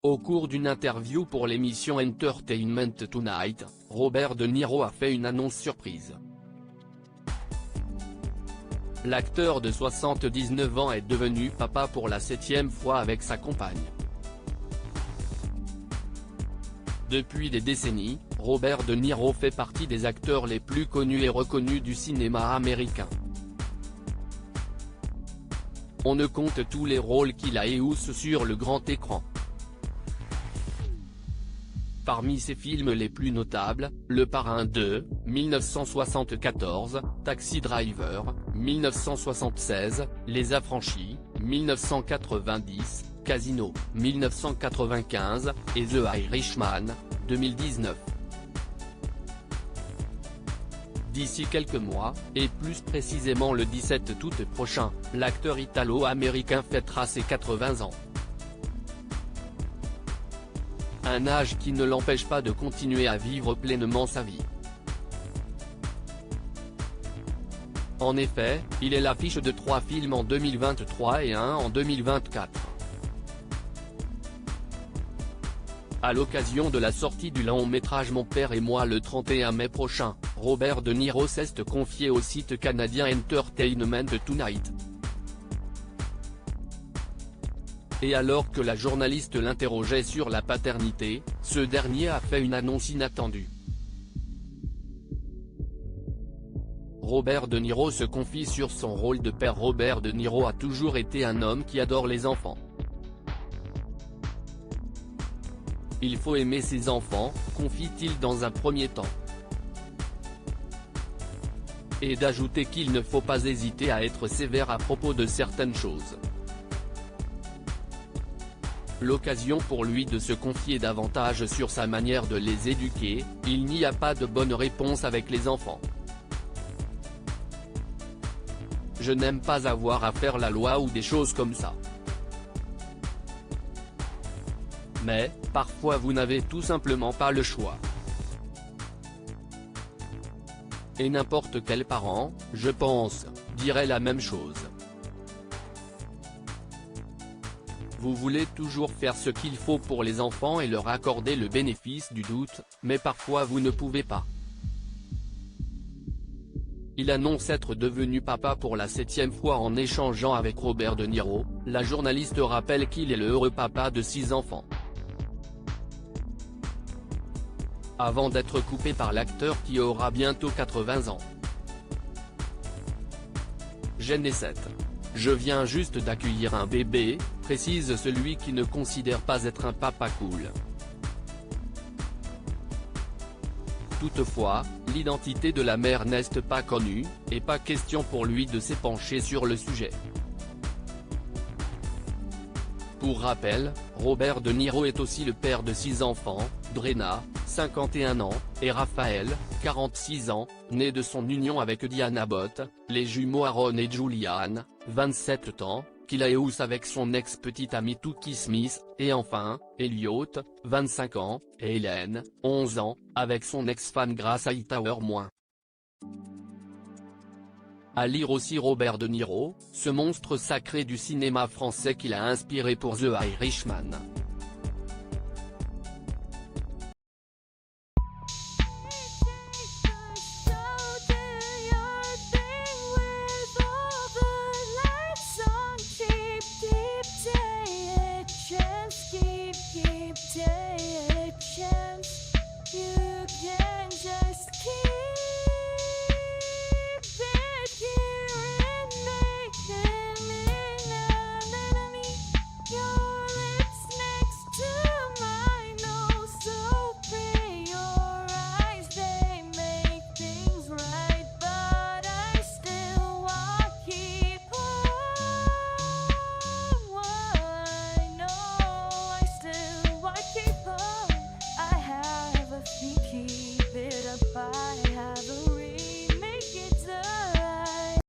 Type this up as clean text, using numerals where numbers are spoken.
Au cours d'une interview pour l'émission Entertainment Tonight, Robert De Niro a fait une annonce surprise. L'acteur de 79 ans est devenu papa pour la 7e fois avec sa compagne. Depuis des décennies, Robert De Niro fait partie des acteurs les plus connus et reconnus du cinéma américain. On ne compte tous les rôles qu'il a éhoussés sur le grand écran. Parmi ses films les plus notables, Le Parrain 2, 1974, Taxi Driver, 1976, Les Affranchis, 1990, Casino, 1995, et The Irishman, 2019. D'ici quelques mois, et plus précisément le 17 août prochain, l'acteur italo-américain fêtera ses 80 ans. Un âge qui ne l'empêche pas de continuer à vivre pleinement sa vie. En effet, il est l'affiche de 3 films en 2023 et 1 en 2024. À l'occasion de la sortie du long métrage Mon père et moi le 31 mai prochain, Robert De Niro s'est confié au site canadien Entertainment Tonight. Et alors que la journaliste l'interrogeait sur la paternité, ce dernier a fait une annonce inattendue. Robert De Niro se confie sur son rôle de père. Robert De Niro a toujours été un homme qui adore les enfants. Il faut aimer ses enfants, confie-t-il dans un premier temps. Et d'ajouter qu'il ne faut pas hésiter à être sévère à propos de certaines choses. L'occasion pour lui de se confier davantage sur sa manière de les éduquer. Il n'y a pas de bonne réponse avec les enfants. Je n'aime pas avoir à faire la loi ou des choses comme ça. Mais, parfois vous n'avez tout simplement pas le choix. Et n'importe quel parent, je pense, dirait la même chose. Vous voulez toujours faire ce qu'il faut pour les enfants et leur accorder le bénéfice du doute, mais parfois vous ne pouvez pas. Il annonce être devenu papa pour la 7e fois en échangeant avec Robert De Niro. La journaliste rappelle qu'il est le heureux papa de 6 enfants. Avant d'être coupé par l'acteur qui aura bientôt 80 ans. Gen 7. Je viens juste d'accueillir un bébé, précise celui qui ne considère pas être un papa cool. Toutefois, l'identité de la mère n'est pas connue, et pas question pour lui de s'épancher sur le sujet. Pour rappel, Robert De Niro est aussi le père de 6 enfants, Brenna, 51 ans, et Raphaël, 46 ans, nés de son union avec Diana Bott, les jumeaux Aaron et Julianne, 27 ans, qu'il a éhoussé avec son ex-petite amie Toukie Smith, et enfin, Elliot, 25 ans, et Hélène, 11 ans, avec son ex-femme Grace Hightower-. À lire aussi Robert De Niro, ce monstre sacré du cinéma français qu'il a inspiré pour The Irishman.